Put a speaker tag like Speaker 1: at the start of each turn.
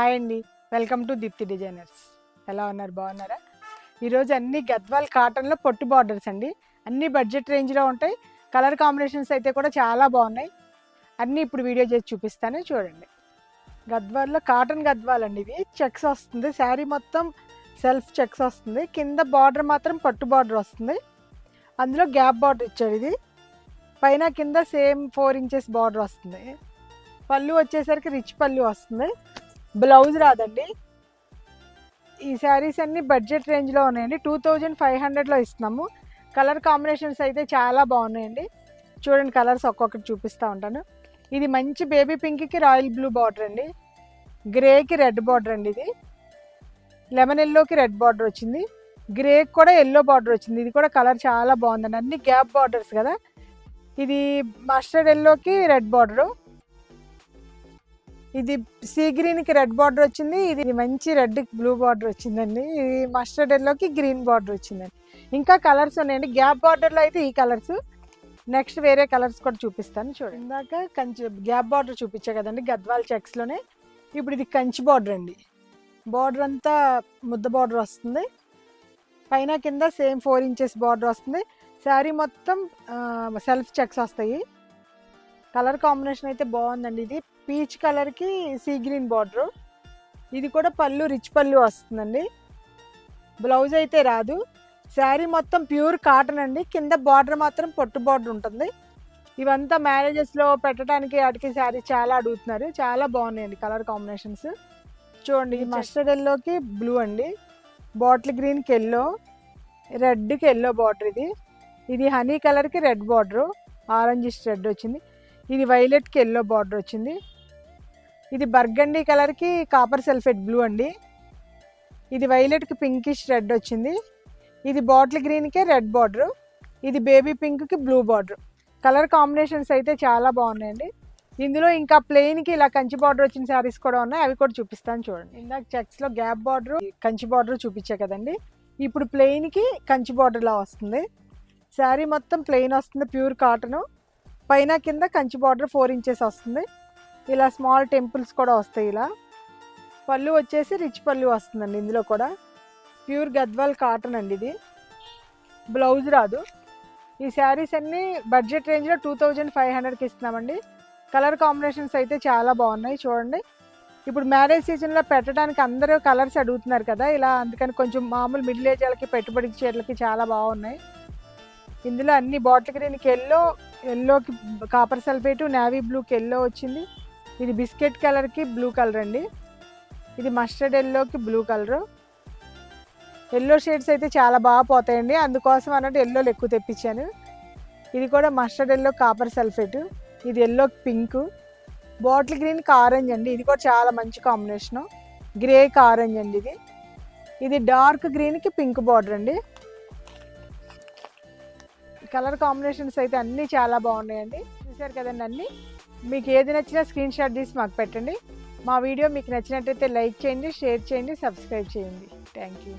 Speaker 1: Hi అండి, welcome to Deepti designers. ఎలా ఉన్నారు? బాగున్నారా? ఈరోజు అన్ని గద్వాల్ కాటన్లో పొట్టు బార్డర్స్ అండి. అన్ని బడ్జెట్ రేంజ్లో ఉంటాయి. కలర్ కాంబినేషన్స్ అయితే కూడా చాలా బాగున్నాయి. అన్నీ ఇప్పుడు వీడియో చేసి చూపిస్తాను, చూడండి. గద్వాల్లో కాటన్ గద్వాల్ అండి. ఇవి చెక్స్ వస్తుంది, శారీ మొత్తం సెల్ఫ్ చెక్స్ వస్తుంది. కింద బార్డర్ మాత్రం పట్టు బార్డర్ వస్తుంది. అందులో గ్యాప్ బార్డర్ ఇచ్చాడు. ఇది పైన కింద సేమ్ 4 ఇంచెస్ బార్డర్ వస్తుంది. పళ్ళు వచ్చేసరికి రిచ్ పళ్ళు వస్తుంది. బ్లౌజ్ రాదండి. ఈ శారీస్ అన్ని బడ్జెట్ రేంజ్లో ఉన్నాయండి. 2500లో ఇస్తున్నాము. కలర్ కాంబినేషన్స్ అయితే చాలా బాగున్నాయండి. చూడండి, కలర్స్ ఒక్కొక్కటి చూపిస్తూ ఉంటాను. ఇది మంచి బేబీ పింక్కి రాయల్ బ్లూ బార్డర్ అండి. గ్రేకి రెడ్ బార్డర్ అండి. ఇది లెమన్ ఎల్లోకి రెడ్ బార్డర్ వచ్చింది. గ్రేకి కూడా ఎల్లో బార్డర్ వచ్చింది. ఇది కూడా కలర్ చాలా బాగుందండి. అన్ని గ్యాప్ బార్డర్స్ కదా. ఇది మస్టర్డ్ ఎల్లోకి రెడ్ బార్డరు. ఇది సీ గ్రీన్కి రెడ్ బార్డర్ వచ్చింది. ఇది మంచి రెడ్ బ్లూ బార్డర్ వచ్చిందండి. ఇది మస్టర్డ్ ఎల్లోకి గ్రీన్ బార్డర్ వచ్చిందండి. ఇంకా కలర్స్ ఉన్నాయండి. గ్యాప్ బార్డర్లో అయితే ఈ కలర్స్. నెక్స్ట్ వేరే కలర్స్ కూడా చూపిస్తాను, చూడండి. ఇందాక కంచి గ్యాప్ బార్డర్ చూపించా కదండి గద్వాల్ చెక్స్లోనే. ఇప్పుడు ఇది కంచి బార్డర్ అండి. బార్డర్ అంతా ముద్ద బార్డర్ వస్తుంది. పైన కింద సేమ్ 4 ఇంచెస్ బార్డర్ వస్తుంది. శారీ మొత్తం సెల్ఫ్ చెక్స్ వస్తాయి. కలర్ కాంబినేషన్ అయితే బాగుందండి. ఇది పీచ్ కలర్కి సీ గ్రీన్ బార్డరు. ఇది కూడా పళ్ళు రిచ్ పళ్ళు వస్తుందండి. బ్లౌజ్ అయితే రాదు. శారీ మొత్తం ప్యూర్ కాటన్ అండి. కింద బార్డర్ మాత్రం పొట్టు బార్డర్ ఉంటుంది. ఇవంతా మ్యారేజెస్లో పెట్టడానికి వాటికి శారీ చాలా అడుగుతున్నారు. చాలా బాగున్నాయండి కలర్ కాంబినేషన్స్. చూడండి, మస్టర్డ్ ఎల్లోకి బ్లూ అండి. బాటిల్ గ్రీన్కి ఎల్లో, రెడ్కి ఎల్లో బార్డర్. ఇది హనీ కలర్కి రెడ్ బార్డరు, ఆరెంజిష్ రెడ్ వచ్చింది. ఇది వైలెట్కి ఎల్లో బార్డర్ వచ్చింది. ఇది బర్గండీ కలర్కి కాపర్ సల్ఫేట్ బ్లూ అండి. ఇది వైలెట్కి పింకిష్ రెడ్ వచ్చింది. ఇది బాటిల్ గ్రీన్కే రెడ్ బార్డరు. ఇది బేబీ పింక్కి బ్లూ బార్డర్. కలర్ కాంబినేషన్స్ అయితే చాలా బాగున్నాయండి. ఇందులో ఇంకా ప్లెయిన్కి ఇలా కంచి బార్డర్ వచ్చిన శారీస్ కూడా ఉన్నాయి. అవి కూడా చూపిస్తాను, చూడండి. ఇందాక చెక్స్లో గ్యాప్ బార్డర్ కంచి బార్డర్ చూపించా కదండి. ఇప్పుడు ప్లెయిన్కి కంచి బార్డర్లా వస్తుంది. శారీ మొత్తం ప్లెయిన్ వస్తుంది, ప్యూర్ కాటను. పైన కింద కంచి బార్డర్ 4 ఇంచెస్ వస్తుంది. ఇలా స్మాల్ టెంపుల్స్ కూడా వస్తాయి. ఇలా పళ్ళు వచ్చేసి రిచ్ పళ్ళు వస్తుందండి. ఇందులో కూడా ప్యూర్ గద్వాల్ కాటన్ అండి. ఇది బ్లౌజ్ రాదు. ఈ శారీస్ అన్నీ బడ్జెట్ రేంజ్లో 2500కి ఇస్తున్నామండి. కలర్ కాంబినేషన్స్ అయితే చాలా బాగున్నాయి, చూడండి. ఇప్పుడు మ్యారేజ్ సీజన్లో పెట్టడానికి అందరూ కలర్స్ అడుగుతున్నారు కదా ఇలా. అందుకని కొంచెం మామూలు మిడిల్ ఏజ్ వాళ్ళకి పెట్టుబడి చీరలకి చాలా బాగున్నాయి. ఇందులో అన్ని బాటిల్ గ్రీన్కి ఎల్లో, ఎల్లోకి కాపర్ సల్ఫేటు, నేవీ బ్లూకి ఎల్లో వచ్చింది. ఇది బిస్కెట్ కలర్కి బ్లూ కలర్ అండి. ఇది మస్టర్డ్ ఎల్లోకి బ్లూ కలరు. ఎల్లో షేడ్స్ అయితే చాలా బాగా పోతాయండి, అందుకోసం అన్నట్టు ఎల్లోలు ఎక్కువ తెప్పించాను. ఇది కూడా మస్టర్డ్ ఎల్లో కాపర్ సల్ఫేటు. ఇది ఎల్లోకి పింక్. బాటిల్ గ్రీన్కి ఆరెంజ్ అండి. ఇది కూడా చాలా మంచి కాంబినేషను. గ్రేకి ఆరెంజ్ అండి. ఇది డార్క్ గ్రీన్కి పింక్ బార్డర్ అండి. కలర్ కాంబినేషన్స్ అయితే అన్నీ చాలా బాగున్నాయండి. చూసారు కదండి అన్నీ. మీకు ఏది నచ్చినా స్క్రీన్ షాట్ తీసి మాకు పెట్టండి. మా వీడియో మీకు నచ్చినట్టయితే లైక్ చేయండి, షేర్ చేయండి, సబ్స్క్రైబ్ చేయండి. Thank you.